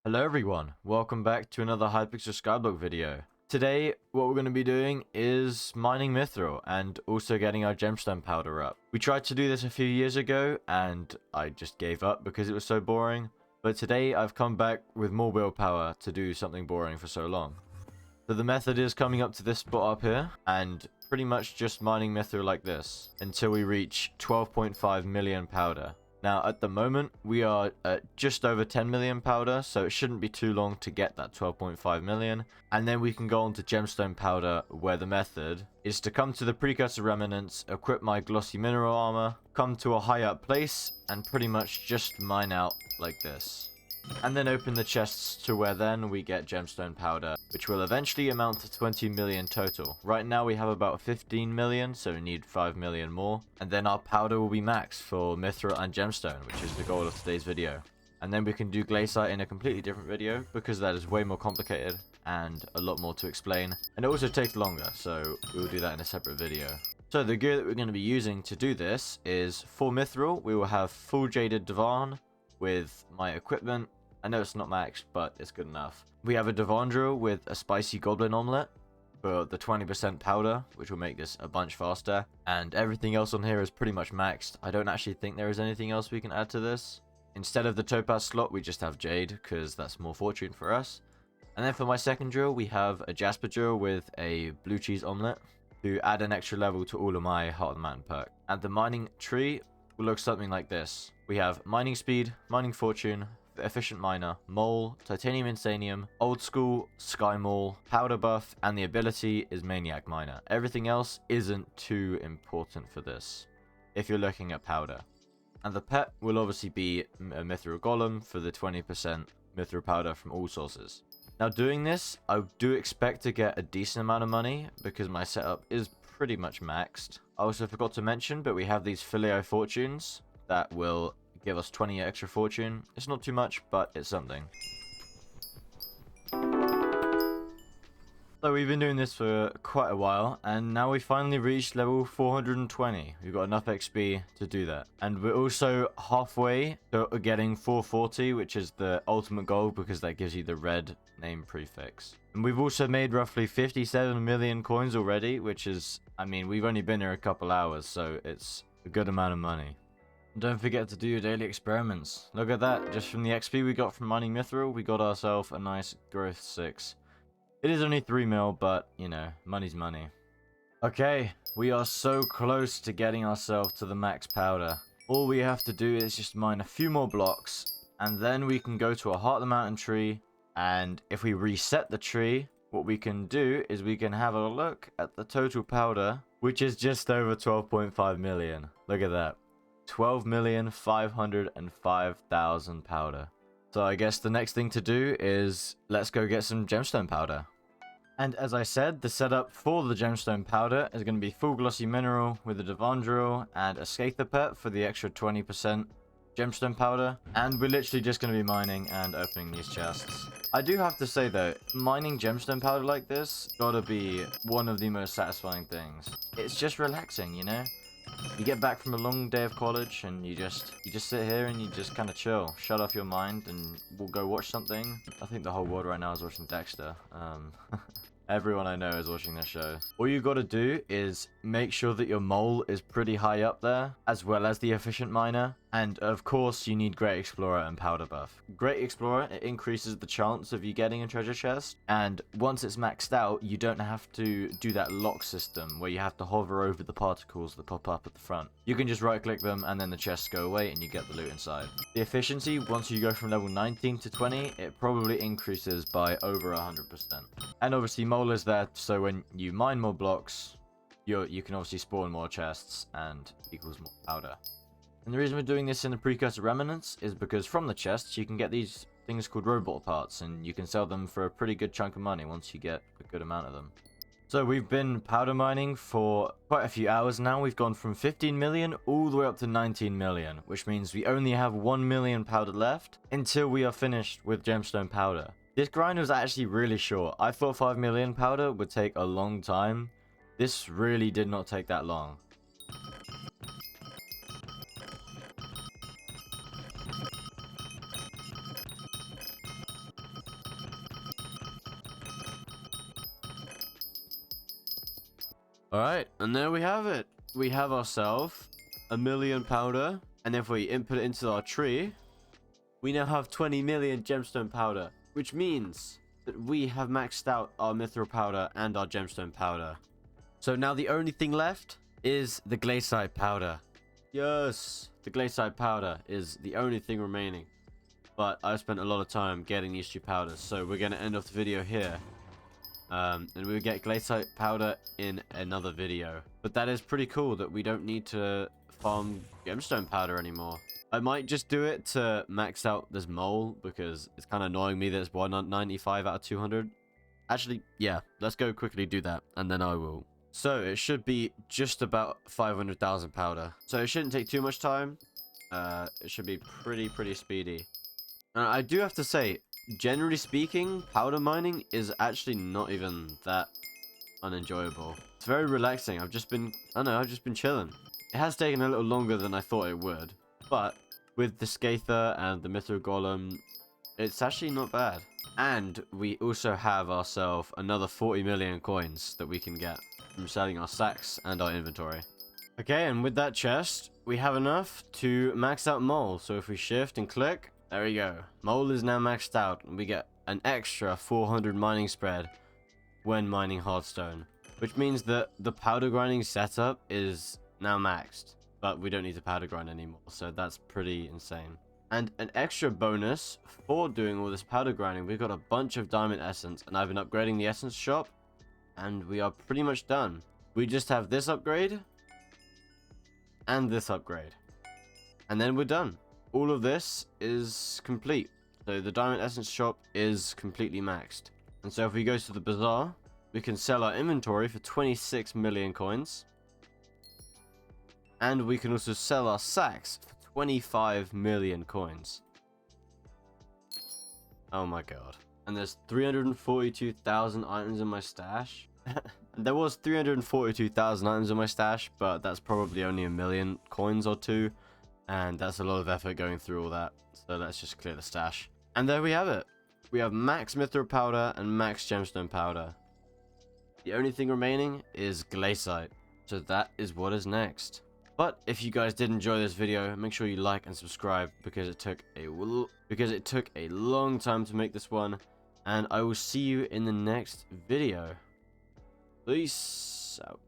Hello everyone, welcome back to another Hypixel Skyblock video. Today, what we're going to be doing is mining Mithril and also getting our gemstone powder up. We tried to do this a few years ago and I just gave up because it was so boring. But today I've come back with more willpower to do something boring for so long. So the method is coming up to this spot up here and pretty much just mining Mithril like this until we reach 12.5 million powder. Now, at the moment, we are at just over 10 million powder, so it shouldn't be too long to get that 12.5 million. And then we can go on to gemstone powder, where the method is to come to the precursor remnants, equip my glossy mineral armor, come to a high up place, and pretty much just mine out like this. And then open the chests to where then we get gemstone powder, which will eventually amount to 20 million total. Right now we have about 15 million, so we need 5 million more. And then our powder will be maxed for Mithril and gemstone, which is the goal of today's video. And then we can do glacier in a completely different video, because that is way more complicated and a lot more to explain. And it also takes longer, so we'll do that in a separate video. So the gear that we're going to be using to do this is for Mithril, we will have full jaded divan with my equipment. I know it's not maxed, but it's good enough. We have a divan drill with a spicy goblin omelette for the 20% powder, which will make this a bunch faster. And everything else on here is pretty much maxed. I don't actually think there is anything else we can add to this. Instead of the topaz slot, we just have jade, because that's more fortune for us. And then for my second drill, we have a jasper drill with a blue cheese omelette to add an extra level to all of my Heart of the Mountain perk. And the mining tree will look something like this. We have mining speed, mining fortune, efficient miner, mole, titanium insanium, old school, sky mole, powder buff, and the ability is maniac miner. Everything else isn't too important for this if you're looking at powder. And the pet will obviously be a mithril golem for the 20% mithril powder from all sources. Now doing this, I do expect to get a decent amount of money because my setup is pretty much maxed. I also forgot to mention, but we have these filio fortunes that will give us 20 extra fortune. It's not too much, but it's something. So we've been doing this for quite a while, and now we finally reached level 420. We've got enough XP to do that. And we're also halfway to getting 440, which is the ultimate goal, because that gives you the red name prefix. And we've also made roughly 57 million coins already, which is, I mean, we've only been here a couple hours, so it's a good amount of money. Don't forget to do your daily experiments. Look at that, just from the XP we got from mining Mithril, we got ourselves a nice growth 6. It is only 3 mil, but, you know, money's money. Okay, we are so close to getting ourselves to the max powder. All we have to do is just mine a few more blocks, and then we can go to a Heart of the Mountain tree, and if we reset the tree, what we can do is we can have a look at the total powder, which is just over 12.5 million. Look at that. 12,505,000 powder. So I guess the next thing to do is let's go get some gemstone powder. And as I said, the setup for the gemstone powder is going to be full glossy mineral with a divan drill and a scather pet for the extra 20% gemstone powder. And we're literally just going to be mining and opening these chests. I do have to say though, mining gemstone powder like this gotta be one of the most satisfying things. It's just relaxing, you know? You get back from a long day of college and you just sit here and you just kind of chill, shut off your mind, and we'll go watch something. I think the whole world right now is watching Dexter. Everyone I know is watching this show. All you gotta do is make sure that your mole is pretty high up there, as well as the efficient miner. And of course, you need Great Explorer and Powder Buff. Great Explorer, it increases the chance of you getting a treasure chest. And once it's maxed out, you don't have to do that lock system where you have to hover over the particles that pop up at the front. You can just right click them and then the chests go away and you get the loot inside. The efficiency, once you go from level 19 to 20, it probably increases by over 100%. And obviously mole is there, so when you mine more blocks, you can obviously spawn more chests and equals more powder. And the reason we're doing this in the precursor remnants is because from the chests you can get these things called robot parts, and you can sell them for a pretty good chunk of money once you get a good amount of them. So we've been powder mining for quite a few hours now. We've gone from 15 million all the way up to 19 million, which means we only have 1 million powder left until we are finished with gemstone powder. This grind was actually really short. I thought 5 million powder would take a long time. This really did not take that long. Alright, and there we have it. We have ourselves 1,000,000 powder. And if we input it into our tree, we now have 20 million gemstone powder. Which means that we have maxed out our mithril powder and our gemstone powder. So now the only thing left is the glaciite powder. Yes, the glaciite powder is the only thing remaining. But I've spent a lot of time getting these two powders, so we're going to end off the video here. And we'll get glaciite powder in another video. But that is pretty cool that we don't need to farm gemstone powder anymore. I might just do it to max out this mole, because it's kind of annoying me that it's 195 out of 200. Actually, yeah, let's go quickly do that, and then I will. So it should be just about 500,000 powder. So it shouldn't take too much time. It should be pretty speedy. And I do have to say, generally speaking, powder mining is actually not even that unenjoyable. It's very relaxing. I've just been chilling. It has taken a little longer than I thought it would, but with the Scather and the Mithril Golem, it's actually not bad. And we also have ourselves another 40 million coins that we can get from selling our sacks and our inventory. Okay, and with that chest, we have enough to max out Mole. So if we shift and click, there we go. Mole is now maxed out, and we get an extra 400 mining spread when mining hardstone, which means that the powder grinding setup is now maxed, but we don't need to powder grind anymore, so that's pretty insane. And an extra bonus for doing all this powder grinding, we've got a bunch of diamond essence, and I've been upgrading the essence shop, and we are pretty much done. We just have this upgrade and this upgrade, and then we're done. All of this is complete. So the diamond essence shop is completely maxed. And so if we go to the bazaar, we can sell our inventory for 26 million coins. And we can also sell our sacks for 25 million coins. Oh my god. And there's 342,000 items in my stash. There was 342,000 items in my stash, but that's probably only 1,000,000 coins or two. And that's a lot of effort going through all that. So let's just clear the stash. And there we have it. We have max mithril powder and max gemstone powder. The only thing remaining is glaciite. So that is what is next. But if you guys did enjoy this video, make sure you like and subscribe, because it took a long time to make this one. And I will see you in the next video. Peace out.